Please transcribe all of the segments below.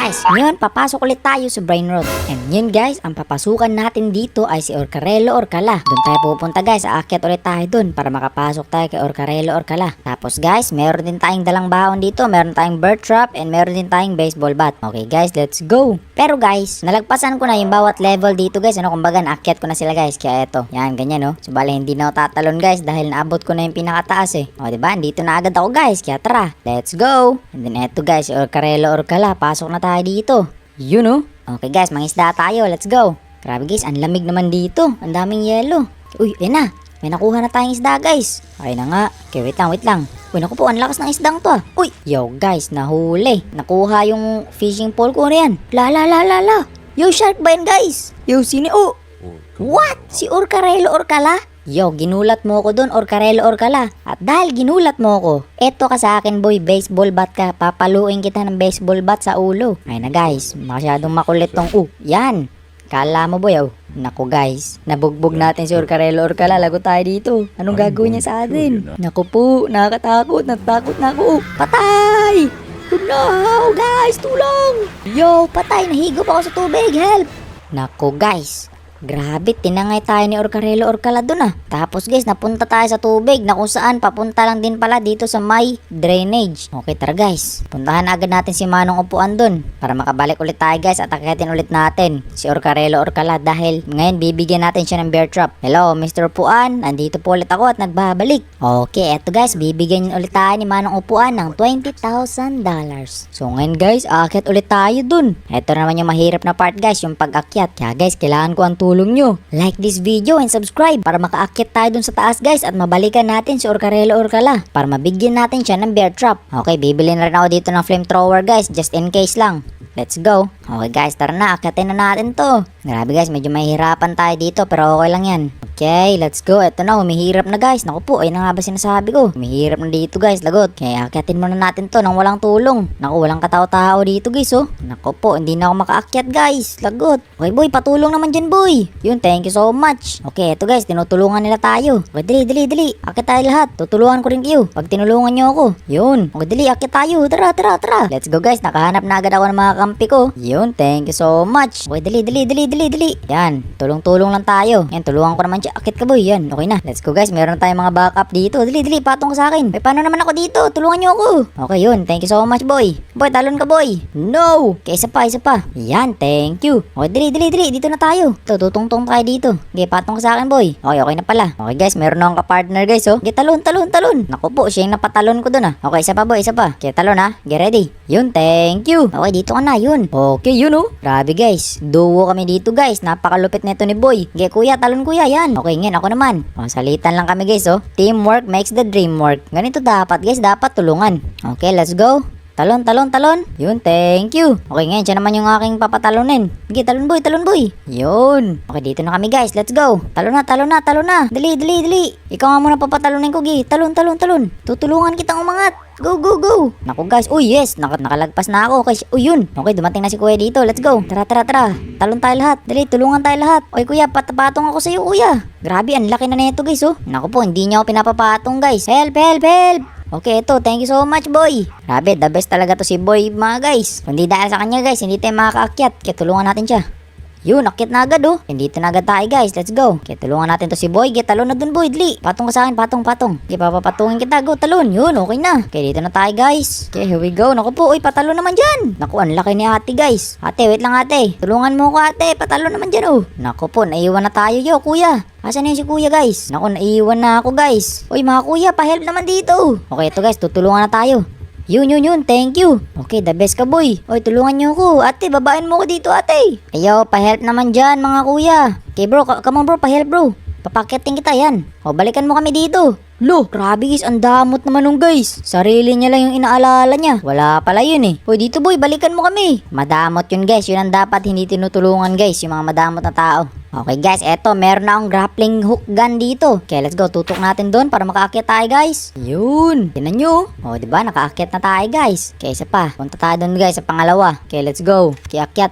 guys, ngayon papasok ulit tayo sa Brain Rot. And yun guys, ang papasukan natin dito ay si Orcarelo Orcala. Doon tayo pupunta guys, aakyat ulit tayo doon para makapasok tayo kay Orcarelo Orcala. Tapos guys, meron din tayong dalang baon dito, meron tayong bird trap and meron din tayong baseball bat. Okay guys, let's go! Pero guys, nalagpasan ko na yung bawat level dito guys, kumbaga naakyat ko na sila guys, kaya eto, yan ganyan no. So bale hindi na ako tatalon guys dahil naabot ko na yung pinakataas eh. O diba, dito na agad ako guys, kaya tara, let's go! And then eto guys, si Orcarelo Orcala, pasok na tayo dito. Yun oh. Okay guys, mangisda tayo. Let's go. Grabe guys, ang lamig naman dito. Ang daming yelo. Uy, yan na. May nakuha na tayong isda guys. Okay na nga. Okay, wait lang. Uy, naku po, ang lakas ng isdang to ah. Uy, yo guys, nahuli. Nakuha yung fishing pole ko na yan. La. Yo, shark ba yan guys? Yo, sino? Oh. What? Si Orcarelo Orcala? Yo, ginulat mo ko dun, Orcarelo Orcala. At dahil ginulat mo ko, eto ka sa akin boy, baseball bat ka. Papaluin kita ng baseball bat sa ulo. Ay na guys, masyadong makulit tong yan. Kala mo boy, naku guys, nabugbog natin si Orcarelo Orcala. Lago tayo dito. Anong gagawin niya sa atin? Naku po, nakakatakot, natakot na ako. Patay! No, guys, tulong! Yo, patay, nahigop ako sa tubig, help! Naku guys, grabe, tinangay tayo ni Orcarelo Orcala dun ah. Tapos guys, napunta tayo sa tubig na kung saan papunta lang din pala dito sa may drainage. Okay, tara guys. Puntahan agad natin si Manong upuan dun para makabalik ulit tayo guys at akitin ulit natin si Orcarelo Orcala dahil ngayon bibigyan natin siya ng bear trap. Hello, Mr. Upuan. Nandito po ulit ako at nagbabalik. Okay, eto guys, bibigyan ulit tayo ni Manong upuan ng $20,000. So ngayon guys, aakyat ulit tayo dun. Eto naman yung mahirap na part guys, yung pag-akyat. Kaya guys, kailangan ko ang tulong nyo. Like this video and subscribe para makaakyat tayo dun sa taas guys at mabalikan natin si Orcarelo Orcala para mabigyan natin siya ng bear trap. Okay, bibili na rin ako dito ng flamethrower guys, just in case lang. Let's go. Okay guys, tara na, akyatin na natin to. Grabe guys, medyo mahihirapan tayo dito pero okay lang yan. Okay, let's go. Eto na, humihirap na guys. Naku po, ayun na nga ba sinasabi ko. Humihirap na dito guys, lagot. Kaya akyatin muna natin to nang walang tulong. Naku, walang katao-tao dito guys oh. Naku po, hindi na ako makaakyat guys, lagot. Okay boy, patulong naman dyan boy. Yun, thank you so much. Okay, eto guys, tinutulungan nila tayo. Okay, dali. Akyat tayo lahat. Tutulungan ko rin kayo pag tinulungan nyo ako. Yun, okay dali, akyat tayo. Tara. Let's go guys, nakahanap na agad ako ng mga kampi ko. Yun, thank you so much. Okay, dali. Yan, tulong-tulong lang tayo. Yan, tulungan ko naman siya. Akit ka boy, yan, okay na. Let's go guys, meron tayong mga backup dito. Dali, patong ka sa akin. Paano naman ako dito? Tulungan nyo ako. Okay, yun, thank you so much boy. Boy, talon ka boy. No! Okay, isa pa. Yan, thank you. Okay, dali. Dito na tayo. Tutungtong tayo dito. Okay, patong ka sa akin boy. Okay na pala. Okay guys, meron akong ka-partner guys oh. Okay, talon. Naku po, siya yung napatalon ko dun ah. Okay, isa pa boy. Okay, talon ah. Get ready. Yun, thank you. Okay, dito ka na, yun. Okay, yun oh. Grabe guys, duo kami dito guys. Napakalupit nito ni boy. Okay, kuya, talon kuya, yan. Okay, ngayon ako naman. Salitan lang kami guys oh. Teamwork makes the dream work. Ganito dapat guys, dapat tulungan. Okay, let's go. Talon. Yun, thank you. Okay, ngayon siya naman yung aking papatalonin. Okay, talon boy. Yun. Okay, dito na kami guys. Let's go. Talon na. Dali. Ikaw nga muna papatalonin ko, Gi. Talon. Tutulungan kitang umangat. Go. Naku guys. Uy, yes. Nakalagpas na ako. Okay, yun. Okay, dumating na si kuya dito. Let's go. Tara. Talon tayo lahat. Dali, tulungan tayo lahat. Oy, kuya, patapatong ako sa'yo, kuya. Grabe, ang laki na neto guys, oh. Naku po, hindi niya ako pinapapatong guys. Help. Okay, ito. Thank you so much, boy. Grabe, the best talaga to si boy, mga guys. Kundi dahil sa kanya, guys, hindi tayo makakaakyat. Kaya tulungan natin siya. Yun, akyat na agad, oh. Dito na agad tayo, guys. Let's go. Kaya tulungan natin to si boy. Kaya talon na dun, boy. Dali. Patong ka sa akin. Patong. Kaya papapatungin kita. Go, talon. Yun, okay na. Kaya dito na tayo, guys. Okay, here we go. Naku po, uy, patalon naman dyan. Naku, ang laki ni ate, guys. Ate, wait lang, ate. Tulungan mo ko, ate. Patalon naman dyan, oh. Naku po, naiwan na tayo, yo, kuya. Asan na yun si kuya guys? Naku, naiwan na ako guys. Uy mga kuya, pa-help naman dito. Okay, ito guys, tutulungan na tayo. Yun, thank you. Okay, the best ka boy. Uy, tulungan nyo ako. Ate, babain mo ko dito ate. Ayo, pa-help naman dyan mga kuya. Okay bro, come on bro, pa-help bro. Papakitin kita yan. O, balikan mo kami dito. Lo, grabe guys, ang damot naman nung guys. Sarili niya lang yung inaalala niya. Wala pala yun eh. Uy, dito boy, balikan mo kami. Madamot yun guys, yun ang dapat hindi tinutulungan guys, yung mga madamot na tao. Okay guys, eto, meron na akong grappling hook gun dito. Okay, let's go, tutok natin doon para makaakyat tayo guys. Yun, tinan nyo. O, diba, nakaakyat na tayo guys. Okay, isa pa, punta tayo doon guys sa pangalawa. Okay, let's go. Okay, akyat.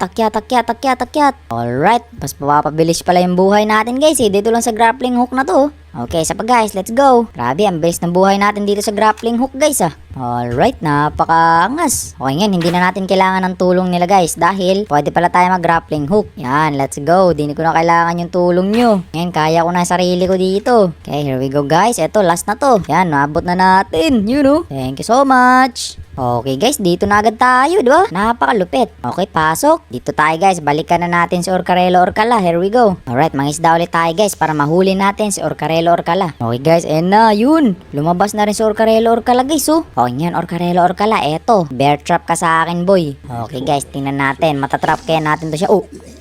Alright, mas papapabilis pala yung buhay natin guys eh. Dito lang sa grappling hook na to. Okay, isa pa guys, let's go. Grabe, ang bilis ng buhay natin dito sa grappling hook guys Alright, napakaangas. Okay ngayon, hindi na natin kailangan ng tulong nila guys dahil pwede pala tayo mag grappling hook. Yan, let's go. Di ko na kailangan yung tulong nyo. Ngayon, kaya ko na sarili ko dito. Okay, here we go guys. Eto, last na to. Yan, nabot na natin. You know. Thank you so much. Okay guys, dito na agad tayo, di ba? Napakalupit. Okay, pasok. Dito tayo guys, balikan na natin si Orcarelo Orcala. Here we go. Alright, mangisda ulit tayo guys para mahuli natin si Orcarelo Orcala. Okay guys, na, yun. Lumabas na rin si Orcarelo Orcala guys, Okay yan, Orcarelo Orcala. Eto, bear trap ka sa akin boy. Okay guys, tingnan natin. Matatrap kaya natin to siya.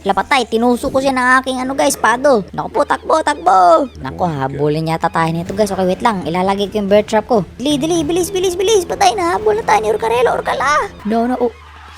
Lapatay, tinusok ko siya ng aking guys, pado. Naku po, takbo. Naku, habulin yata tayo nito guys. Okay, wait lang. Ilalagay ko yung bear trap ko. Dili, bilis. Patay na, habol na tayo ni Orcarelo Orcala. No.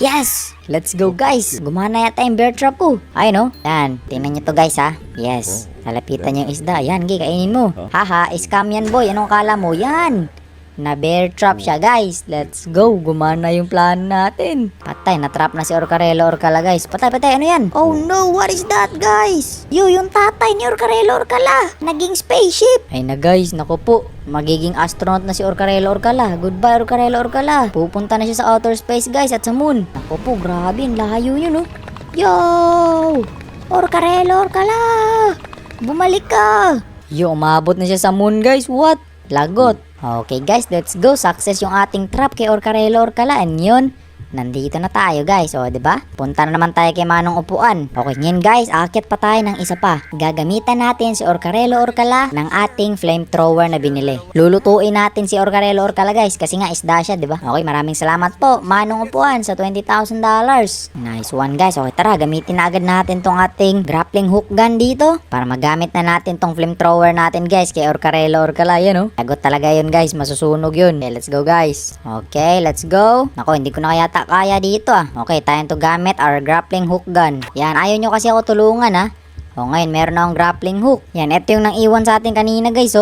Yes! Let's go guys. Gumana yata yung bear trap ko. Ayun Yan. Tingnan nyo to guys Yes. Lalapitan nyo yung isda. Yan, kainin mo. Haha, scam yan boy. Anong kala mo? Yan. Na bear trap siya guys. Let's go. Gumana yung plan natin. Patay, na-trap na si Orcarelo Orcala guys. Patay. Ano yan? Oh no, what is that guys? Yung tatay ni Orcarelo Orcala. Naging spaceship. Ay na guys, naku po. Magiging astronaut na si Orcarelo Orcala. Goodbye Orcarelo Orcala. Pupunta na siya sa outer space guys at sa moon. Naku po, grabe. Ang layo yun Yo! Orcarelo Orcala! Bumalik ka! Umabot na siya sa moon guys. What? Lagot. Okay guys, let's go. Success yung ating trap kay Orcarelo Orcala. And yun, nandito na tayo guys. Diba? Punta na naman tayo kay Manong Upuan. Okay, ngayon guys, akit pa tayo ng isa pa. Gagamitan natin si Orcarelo Orcala ng ating flamethrower na binili. Lulutuin natin si Orcarelo Orcala guys kasi nga isda siya, diba? Okay, maraming salamat po Manong Upuan sa $20,000. Nice one guys. Okay, tara, gamitin na agad natin tong ating grappling hook gun dito para magamit na natin tong flamethrower natin guys kay Orcarelo Orcala. Yan Lagot talaga yun guys, masusunog yun. Okay, let's go guys. Okay, let's go. Nako, hindi ko na kaya dito Okay, tayo to gamit our grappling hook gun. Yan, ayaw nyo kasi ako tulungan ngayon meron akong grappling hook. Yan, ito yung nang iwan sa atin kanina guys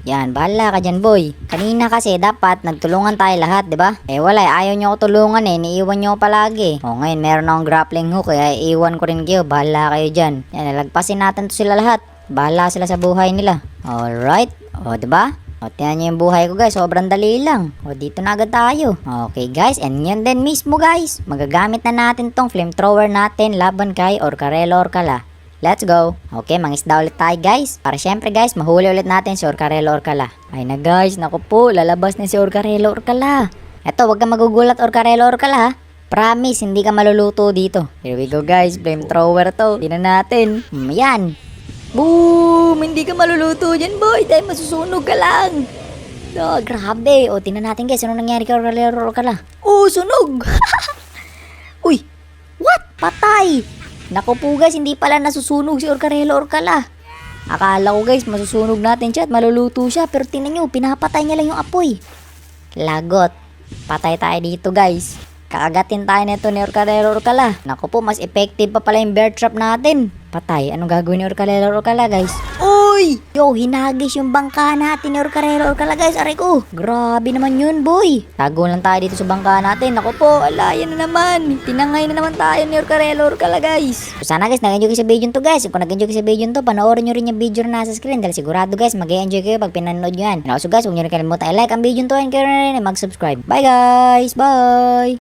Yan, bahala ka dyan boy. Kanina kasi dapat nagtulungan tayo lahat, diba? Wala ayaw nyo ako tulungan niiwan nyo ako palagi. Ngayon meron akong grappling hook kaya iwan ko rin kayo. Bahala kayo dyan. Yan, nalagpasin natin to sila lahat. Bahala sila sa buhay nila. Alright, diba? Tingnan nyo yung buhay ko guys, sobrang dali lang. Dito na agad tayo. Okay guys, and yan din mismo guys. Magagamit na natin tong flamethrower natin laban kay Orcarelo Orcala. Let's go. Okay, mangisda ulit tayo guys. Para syempre guys, mahuli ulit natin si Orcarelo Orcala. Ay na guys, naku po, lalabas na si Orcarelo Orcala. Eto, wag ka magugulat Orcarelo Orcala Promise, hindi ka maluluto dito. Here we go guys, flamethrower to. Tingnan natin. Yan. Boom! Hindi ka maluluto dyan, boy. Dahil masusunog ka lang. Grabe. Tingnan natin guys. Ano nangyari kay Orcarelo Orcala? Sunog! Uy! What? Patay! Naku po guys, hindi pala nasusunog si Orcarelo Orcala. Akala ko guys, masusunog natin siya at maluluto siya. Pero tingnan nyo, pinapatay niya lang yung apoy. Lagot. Patay tayo dito guys. Kakagatin tayo nito ni Orcarelo Orcala. Naku po, mas effective pa pala yung bear trap natin. Patay. Anong gagawin ni Orcarelo Orcala guys? Uy! Hinagis yung bangka natin ni Orcarelo Orcala guys. Aray ko. Grabe naman yun boy. Tago lang tayo dito sa bangka natin. Naku po, yan na naman. Tinangay na naman tayo ni Orcarelo Orcala guys. So sana guys, nag-enjoy kayo sa video to guys. Kung nag-enjoy kayo sa video to, panoorin nyo rin yung video na nasa screen. Dahil sigurado guys, mag-enjoy kayo pag pinanood nyo yan. And also guys, huwag nyo rin kalimutan i-like ang video to and kayo rin mag-subscribe. Bye guys! Bye!